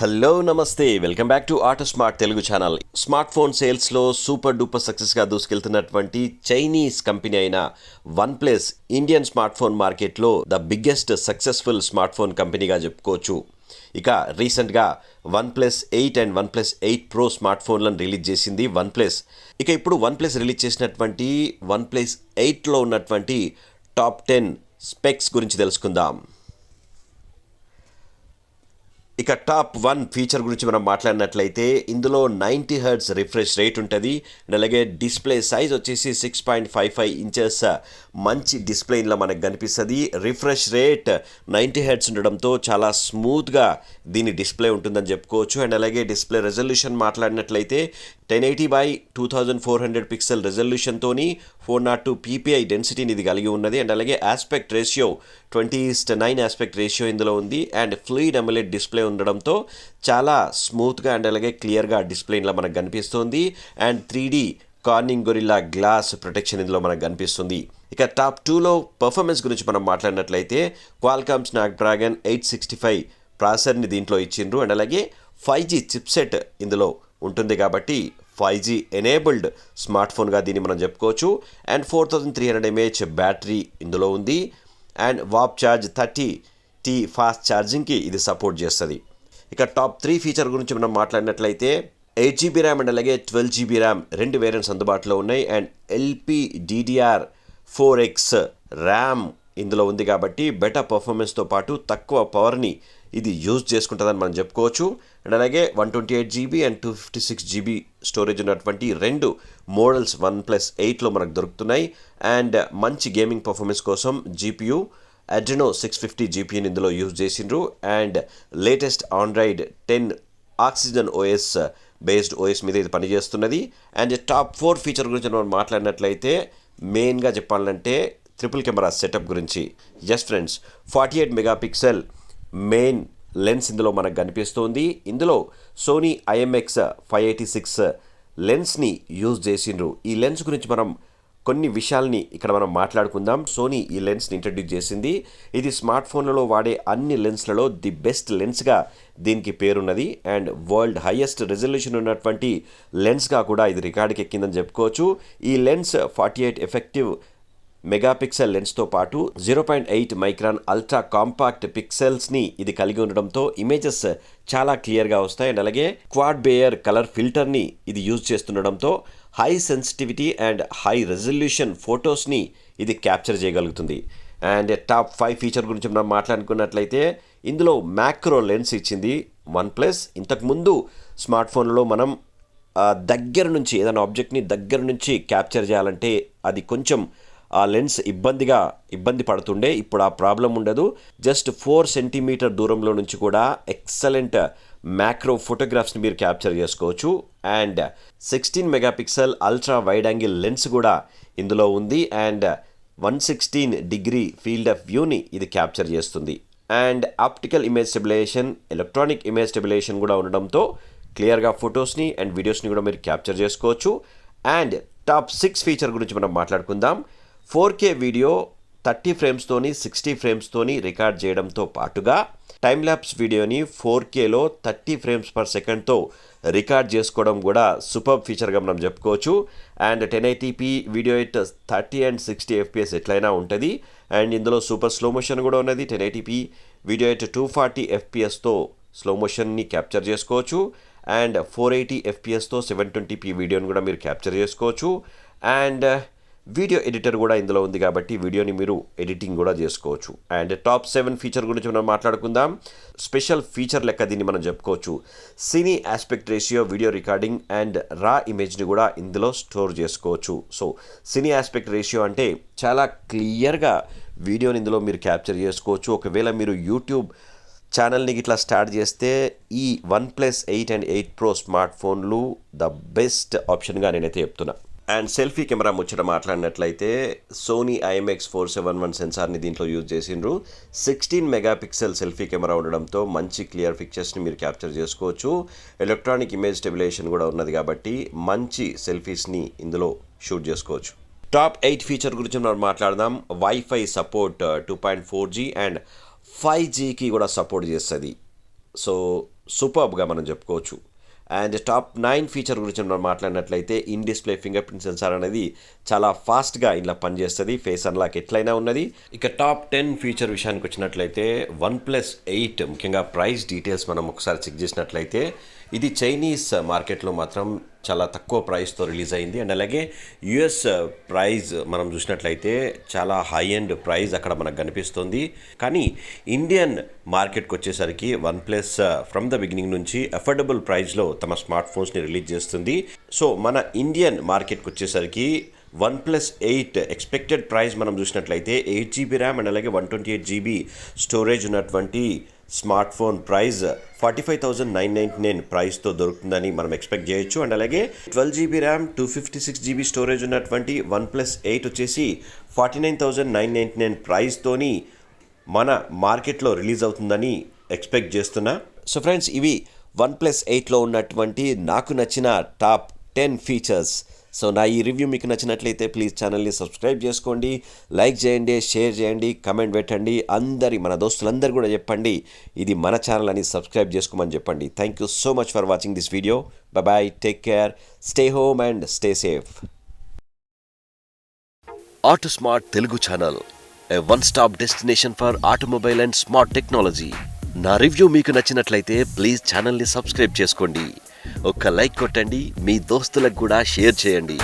Hello నమస్తే, welcome back to auto smart Telugu channel. Smart phone సేల్స్లో super duper సక్సెస్గా దూసుకెళ్తున్నటువంటి చైనీస్ కంపెనీ అయిన one plus Indian smart phone మార్కెట్లో the biggest successful smart phone కంపెనీగా చెప్పుకోవచ్చు. ఇక రీసెంట్గా one plus 8 and one plus 8 pro smart ఫోన్లను రిలీజ్ చేసింది వన్ ప్లస్. ఇక ఇప్పుడు వన్ ప్లస్ రిలీజ్ చేసినటువంటి వన్ ప్లస్ 8లో ఉన్నటువంటి టాప్ 10 స్పెక్స్ గురించి తెలుసుకుందాం. ఇక టాప్ 1 ఫీచర్ గురించి మనం మాట్లాడినట్లయితే ఇందులో 90 హెర్ట్జ్ రిఫ్రెష్ రేట్ ఉంటుంది. అండ్ అలాగే డిస్ప్లే సైజ్ వచ్చేసి 6.55 ఇంచెస్ మంచి డిస్ప్లే ఇందులో మనకు కనిపిస్తుంది. రిఫ్రెష్ రేట్ 90 హెర్ట్జ్ ఉండడంతో చాలా స్మూత్గా దీని డిస్ప్లే ఉంటుందని చెప్పుకోవచ్చు. అండ్ అలాగే డిస్ప్లే రెజల్యూషన్ మాట్లాడినట్లయితే 1080x2400 పిక్సెల్ రెజల్యూషన్తోని 402 ppi డెన్సిటీని ఇది కలిగి ఉన్నది. అండ్ అలాగే ఆస్పెక్ట్ రేషియో 20:9 ఆస్పెక్ట్ రేషియో ఇందులో ఉంది. అండ్ ఫ్లూయిడ్ అమోలెడ్ డిస్ప్లే ఉండడంతో చాలా స్మూత్గా అండ్ అలాగే క్లియర్గా డిస్ప్లే ఇందులో మనకు కనిపిస్తుంది. And 3D Corning Gorilla Glass protection ఇందులో మనకు కనిపిస్తుంది. ఇక టాప్ 2లో పర్ఫార్మెన్స్ గురించి మనం మాట్లాడినట్లయితే క్వాల్కామ్ స్నాప్డ్రాగన్ 865 ప్రాసెసర్ని దీంట్లో ఇచ్చిండ్రు. అండ్ అలాగే 5G చిప్సెట్ ఇందులో ఉంటుంది కాబట్టి 5G ఎనేబుల్డ్ స్మార్ట్ ఫోన్గా దీన్ని మనం చెప్పుకోవచ్చు. అండ్ 4300 mAh బ్యాటరీ ఇందులో ఉంది. అండ్ వాప్ ఛార్జ్ 30T ఫాస్ట్ ఛార్జింగ్కి ఇది సపోర్ట్ చేస్తుంది. ఇక టాప్ 3 ఫీచర్ గురించి మనం మాట్లాడినట్లయితే 8GB ర్యామ్ అండ్ అలాగే 12GB ర్యామ్ రెండు వేరియంట్స్ అందుబాటులో ఉన్నాయి. అండ్ LPDDR4X ర్యామ్ ఇందులో ఉంది కాబట్టి బెటర్ పర్ఫార్మెన్స్తో పాటు తక్కువ పవర్ని ఇది యూజ్ చేసుకుంటుందని మనం చెప్పుకోవచ్చు. అండ్ అలాగే 128GB అండ్ 256GB స్టోరేజ్ ఉన్నటువంటి రెండు మోడల్స్ వన్ ప్లస్ 8లో మనకు దొరుకుతున్నాయి. అండ్ మంచి గేమింగ్ పర్ఫార్మెన్స్ కోసం GPU Adreno 650 GPUని ఇందులో యూజ్ చేసిండ్రు. And latest Android 10 oxygen OS based OS మీద ఇది పనిచేస్తున్నది. అండ్ టాప్ 4 ఫీచర్ గురించి మనం మాట్లాడినట్లయితే మెయిన్గా చెప్పాలంటే ట్రిపుల్ కెమెరా సెటప్ గురించి. Yes friends, 48 megapixel main lens ఇందులో మనకు కనిపిస్తుంది. ఇందులో సోనీ IMX586 లెన్స్ని యూజ్ చేసిండ్రు. ఈ లెన్స్ గురించి మనం కొన్ని విషయాల్ని ఇక్కడ మనం మాట్లాడుకుందాం. సోనీ ఈ లెన్స్ని ఇంట్రడ్యూస్ చేసింది. ఇది స్మార్ట్ ఫోన్లలో వాడే అన్ని లెన్స్లలో ది బెస్ట్ లెన్స్గా దీనికి పేరున్నది. అండ్ వరల్డ్ హైయెస్ట్ రెజల్యూషన్ ఉన్నటువంటి లెన్స్గా కూడా ఇది రికార్డుకి ఎక్కిందని చెప్పుకోవచ్చు. ఈ లెన్స్ 48 ఎఫెక్టివ్ మెగాపిక్సెల్ లెన్స్తో పాటు 0.8 మైక్రాన్ అల్ట్రా కాంపాక్ట్ పిక్సెల్స్ని ఇది కలిగి ఉండడంతో ఇమేజెస్ చాలా క్లియర్గా వస్తాయి. అండ్ అలాగే క్వాడ్ బేయర్ కలర్ ఫిల్టర్ని ఇది యూజ్ చేస్తుండడంతో high sensitivity and high resolution ఫొటోస్ని ఇది క్యాప్చర్ చేయగలుగుతుంది. అండ్ టాప్ 5 ఫీచర్ గురించి మనం మాట్లాడుకున్నట్లయితే ఇందులో మ్యాక్రో లెన్స్ ఇచ్చింది వన్ ప్లస్. ఇంతకుముందు స్మార్ట్ ఫోన్లో మనం దగ్గర నుంచి ఏదైనా ఆబ్జెక్ట్ని దగ్గర నుంచి క్యాప్చర్ చేయాలంటే అది కొంచెం ఆ లెన్స్ ఇబ్బంది పడుతుండే. ఇప్పుడు ఆ ప్రాబ్లం ఉండదు. జస్ట్ 4 సెంటీమీటర్ దూరంలో నుంచి కూడా ఎక్సలెంట్ మ్యాక్రో ఫోటోగ్రాఫ్స్ని మీరు క్యాప్చర్ చేసుకోవచ్చు. And 16 megapixel ultra wide angle lens కూడా ఇందులో ఉంది. అండ్ 116 డిగ్రీ ఫీల్డ్ ఆఫ్ వ్యూని ఇది క్యాప్చర్ చేస్తుంది. And optical image stabilization, electronic image stabilization కూడా ఉండడంతో క్లియర్గా ఫొటోస్ని అండ్ వీడియోస్ని కూడా మీరు క్యాప్చర్ చేసుకోవచ్చు. అండ్ టాప్ 6 ఫీచర్ గురించి మనం మాట్లాడుకుందాం. 4K వీడియో 30 ఫ్రేమ్స్తోని 60 ఫ్రేమ్స్తోని రికార్డ్ చేయడంతో పాటుగా టైమ్ ల్యాప్స్ వీడియోని 4Kలో 30 ఫ్రేమ్స్ పర్ సెకండ్తో రికార్డ్ చేసుకోవడం కూడా సూపర్ ఫీచర్గా మనం చెప్పుకోవచ్చు. And 1080p video at 30 and 60 FPS ఎట్లయినా ఉంటుంది. అండ్ ఇందులో సూపర్ స్లో మోషన్ కూడా ఉన్నది. 1080p వీడియో ఎట్ 240 FPSతో స్లో మోషన్ని క్యాప్చర్ చేసుకోవచ్చు. అండ్ 480 FPSతో 720p వీడియోని కూడా మీరు క్యాప్చర్ చేసుకోవచ్చు. అండ్ వీడియో ఎడిటర్ కూడా ఇందులో ఉంది కాబట్టి వీడియోని మీరు ఎడిటింగ్ కూడా చేసుకోవచ్చు. అండ్ టాప్ 7 ఫీచర్ గురించి మనం మాట్లాడుకుందాం. స్పెషల్ ఫీచర్ లెక్క దీన్ని మనం చెప్పుకోవచ్చు. Cine aspect ratio video recording and raw ఇమేజ్ని కూడా ఇందులో స్టోర్ చేసుకోవచ్చు. సో సినీ ఆస్పెక్ట్ రేషియో అంటే చాలా క్లియర్గా వీడియోని ఇందులో మీరు క్యాప్చర్ చేసుకోవచ్చు. ఒకవేళ మీరు యూట్యూబ్ ఛానల్ని ఇట్లా స్టార్ట్ చేస్తే ఈ one plus 8 and 8 pro smart ఫోన్లు ద బెస్ట్ ఆప్షన్గా నేనైతే చెప్తున్నా. అండ్ సెల్ఫీ కెమెరా ముచ్చట మాట్లాడినట్లయితే సోనీ IMX471 సెన్సార్ని దీంట్లో యూజ్ చేసిండ్రు. 16 మెగాపిక్సెల్ సెల్ఫీ కెమెరా ఉండడంతో మంచి క్లియర్ పిక్చర్స్ని మీరు క్యాప్చర్ చేసుకోవచ్చు. ఎలక్ట్రానిక్ ఇమేజ్ స్టెబిలైజేషన్ కూడా ఉన్నది కాబట్టి మంచి సెల్ఫీస్ని ఇందులో షూట్ చేసుకోవచ్చు. టాప్ 8 ఫీచర్ గురించి మనం మాట్లాడదాం. వైఫై సపోర్ట్ 2.4G అండ్ 5Gకి కూడా సపోర్ట్ చేస్తుంది. సో సూపర్బ్గా మనం చెప్పుకోవచ్చు. అండ్ టాప్ 9 ఫీచర్ గురించి మనం మాట్లాడినట్లయితే in display finger print sensor అనేది చాలా ఫాస్ట్గా ఇలా పనిచేస్తుంది. ఫేస్ అన్లాక్ ఎట్లయినా ఉన్నది. ఇక టాప్ 10 ఫీచర్ విషయానికి వచ్చినట్లయితే OnePlus 8 ముఖ్యంగా ప్రైస్ డీటెయిల్స్ మనం ఒకసారి చెక్ చేసినట్లయితే ఇది చైనీస్ మార్కెట్లో మాత్రం చాలా తక్కువ ప్రైస్తో రిలీజ్ అయింది. అండ్ అలాగే యుఎస్ ప్రైస్ మనం చూసినట్లయితే చాలా హై ఎండ్ ప్రైస్ అక్కడ మనకు కనిపిస్తుంది. కానీ ఇండియన్ మార్కెట్కి వచ్చేసరికి OnePlus ఫ్రమ్ ద బిగినింగ్ నుంచి అఫోర్డబుల్ ప్రైస్లో తమ స్మార్ట్ ఫోన్స్ని రిలీజ్ చేస్తుంది. సో మన ఇండియన్ మార్కెట్కి వచ్చేసరికి OnePlus 8 ఎక్స్పెక్టెడ్ ప్రైస్ మనం చూసినట్లయితే 8GB ర్యామ్ అండ్ అలాగే 128GB స్టోరేజ్ ఉన్నటువంటి స్మార్ట్ ఫోన్ ప్రైస్ 45,999 ప్రైస్తో దొరుకుతుందని మనం ఎక్స్పెక్ట్ చేయొచ్చు. అండ్ అలాగే 12GB ర్యామ్ 256GB స్టోరేజ్ ఉన్నటువంటి OnePlus 8 వచ్చేసి 49,999 ప్రైస్తోని మన మార్కెట్లో రిలీజ్ అవుతుందని ఎక్స్పెక్ట్ చేస్తున్నా. సో ఫ్రెండ్స్, ఇవి OnePlus 8లో ఉన్నటువంటి నాకు నచ్చిన టాప్ 10 ఫీచర్స్. సో నా ఈ రివ్యూ మీకు నచ్చినట్లయితే ప్లీజ్ ఛానల్ని సబ్స్క్రైబ్ చేసుకోండి, లైక్ చేయండి, షేర్ చేయండి, కమెంట్ పెట్టండి. మన దోస్తులందరూ కూడా చెప్పండి ఇది మన ఛానల్ అని సబ్స్క్రైబ్ చేసుకోమని చెప్పండి. Thank you so much for watching this video. Bye, take care, stay home and stay safe. Auto smart Telugu channel, a one stop destination for automobile and smart technology. నా రివ్యూ మీకు నచ్చినట్లయితే please ఛానల్ని subscribe చేసుకోండి, ఒక్క like కొట్టండి, మీ దోస్తులకు కూడా share చేయండి.